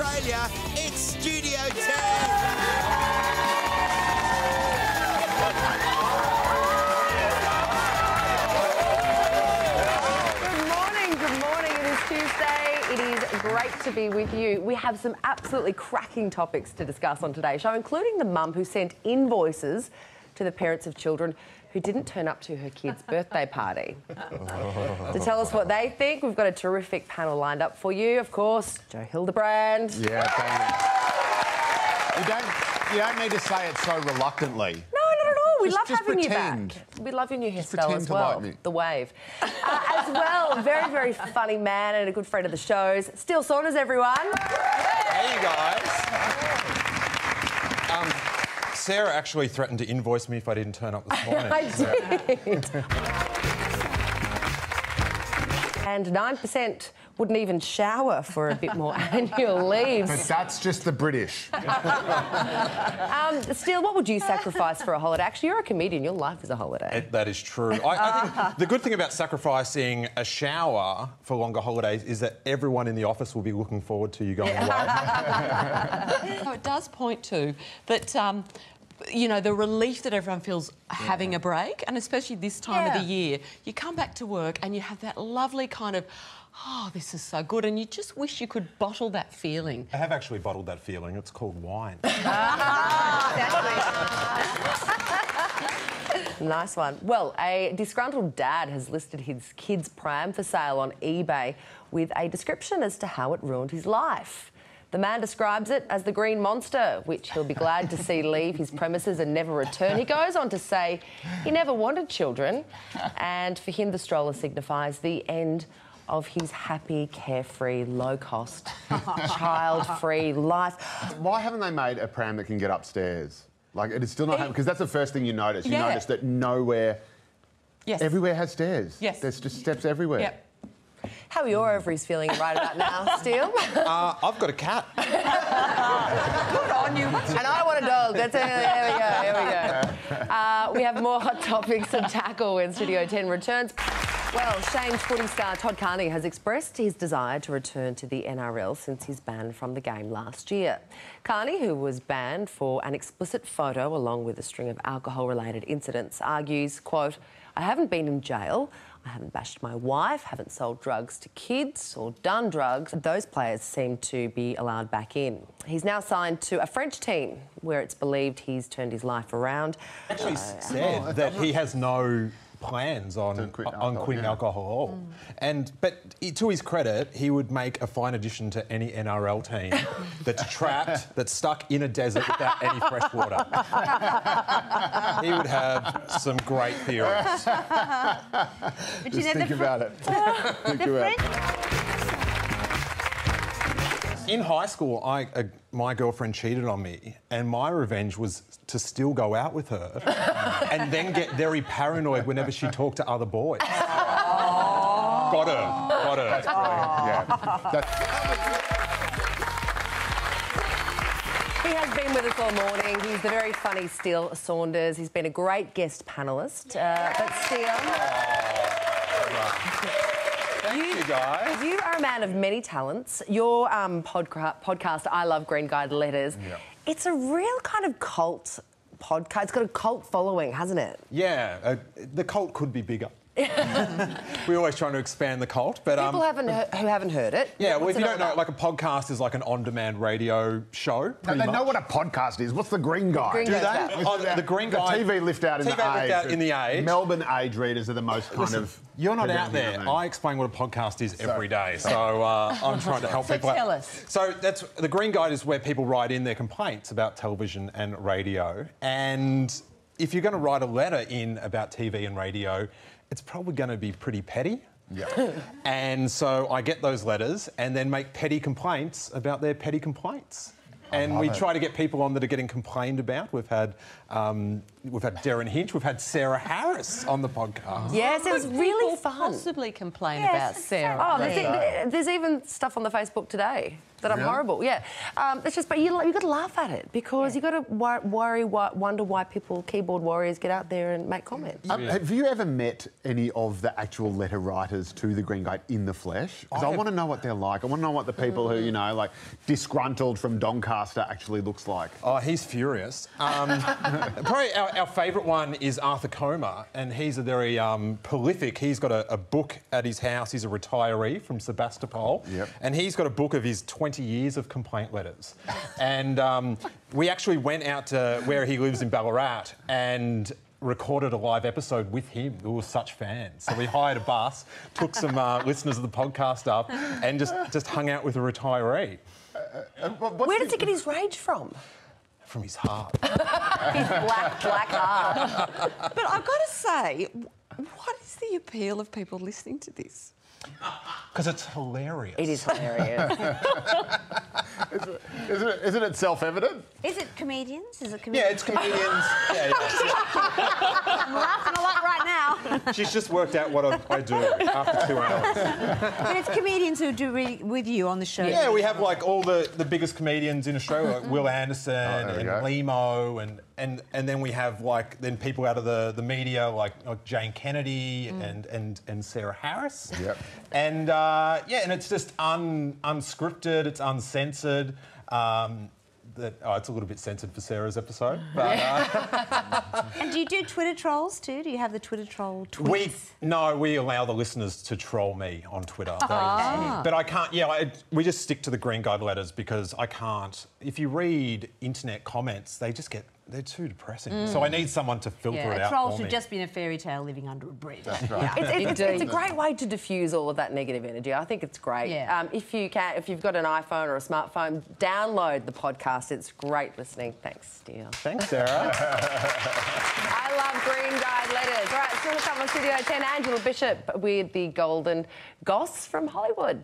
Australia, it's Studio 10. It is great to be with you. We have some absolutely cracking topics to discuss on today's show, including the mum who sent invoices to the parents of children who didn't turn up to her kid's birthday party. To tell us what they think, we've got a terrific panel lined up for you. Of course, Joe Hildebrand. Yeah, you don't need to say it so reluctantly. We love having you back. We love your new hairstyle as well. The wave. As well, very, very funny man and a good friend of the show's, Steele Saunders, everyone. Hey, you guys. Sarah actually threatened to invoice me if I didn't turn up this morning. I did. And 9% wouldn't even shower for a bit more annual leave. But that's just the British. Steele, what would you sacrifice for a holiday? Actually, you're a comedian. Your life is a holiday. That is true. I think the good thing about sacrificing a shower for longer holidays is that everyone in the office will be looking forward to you going away. It does point to that... you know, the relief that everyone feels having a break, and especially this time of the year, you come back to work and you have that lovely kind of, oh, this is so good, and you just wish you could bottle that feeling. I have actually bottled that feeling. It's called wine. Nice one. Well, a disgruntled dad has listed his kid's pram for sale on eBay with a description as to how it ruined his life. The man describes it as the green monster, which he'll be glad to see leave his premises and never return. He goes on to say he never wanted children, and for him the stroller signifies the end of his happy, carefree, low-cost, child-free life. Why haven't they made a pram that can get upstairs? Like, it's still not happening, because that's the first thing you notice. You notice that nowhere, everywhere has stairs. Yes. There's just steps everywhere. Yep. How are your ovaries feeling right about now, Steele? I've got a cat. Good on you. And I want a dog. That's it. Here we go. We have more hot topics to tackle when Studio 10 returns. Well, Shane's footy star Todd Carney has expressed his desire to return to the NRL since his ban from the game last year. Carney, who was banned for an explicit photo along with a string of alcohol-related incidents, argues, quote, "I haven't been in jail. I haven't bashed my wife, haven't sold drugs to kids or done drugs." Those players seem to be allowed back in. He's now signed to a French team where it's believed he's turned his life around. Actually said that he has no plans on quitting alcohol. But to his credit, he would make a fine addition to any NRL team that's trapped, that's stuck in a desert without any fresh water. He would have some great theories. Just think about it. Think about it. In high school, my girlfriend cheated on me, and my revenge was to still go out with her and then get very paranoid whenever she talked to other boys. Got her. That's brilliant. He has been with us all morning. He's the very funny Steele Saunders. He's been a great guest panellist. But Steele... Thank you, guys. You are a man of many talents. Your podcast, I Love Green Guide Letters, it's a real kind of cult podcast. It's got a cult following, hasn't it? Yeah, the cult could be bigger. We're always trying to expand the cult, but people who haven't heard it. Yeah, well, if you don't know, like a podcast is like an on-demand radio show. They know what a podcast is. What's the Green Guide? Do they? The Green Guide. The TV lift out in the Age. Melbourne Age readers are the most kind of. You're not out there. I explain what a podcast is every day, so I'm trying to help people out. Tell us. So that's the Green Guide is where people write in their complaints about television and radio, and if you're going to write a letter in about TV and radio, it's probably going to be pretty petty. Yeah. And so I get those letters and then make petty complaints about their petty complaints. And we try to get people on that are getting complained about. We've had we've had Darren Hinch, we've had Sarah Harris on the podcast. Yes, it was really fun. Possibly complain about Sarah. Oh, there's even stuff on the Facebook today that I'm horrible. Yeah, it's just, but you got to laugh at it because you got to wonder why people, keyboard warriors, get out there and make comments. Have you ever met any of the actual letter writers to the Green Guide in the flesh? Because I want to know what they're like. I want to know what the people who, you know, like disgruntled from Doncaster actually looks like. Oh, he's furious. Probably our favourite one is Arthur Comer, and he's a very prolific. He's got a book at his house. He's a retiree from Sebastopol, and he's got a book of his 20 years of complaint letters. And we actually went out to where he lives in Ballarat and recorded a live episode with him. We were such fans. So we hired a bus, took some listeners of the podcast up and just hung out with a retiree. Where does he get his rage from? From his heart. His black heart. But I've got to say, what is the appeal of people listening to this? Because it's hilarious. It is hilarious. Isn't it self-evident? Is it comedians? Yeah, it's comedians. I'm laughing a lot right now. She's just worked out what I do after 2 hours. But it's comedians who do with you on the show. Yeah, we have like all the biggest comedians in Australia, like Will Anderson and Limo, and then we have like people out of the media like Jane Kennedy and Sarah Harris. Yep. And and it's just unscripted, it's uncensored. It's a little bit censored for Sarah's episode. But, and do you do Twitter trolls too? Do you have the Twitter troll tweets? We allow the listeners to troll me on Twitter. But I can't, we just stick to the Green Guide letters because I can't. If you read internet comments, they're too depressing. So I need someone to filter it out. A troll for should me. just be in a fairy tale living under a bridge. That's right. It's a great way to diffuse all of that negative energy. I think it's great. Yeah. If you've got an iPhone or a smartphone, download the podcast. It's great listening. Thanks, Steele. Thanks, Sarah. I love Green Guide letters. All right, still to come on Studio 10, Angela Bishop with the Golden Goss from Hollywood.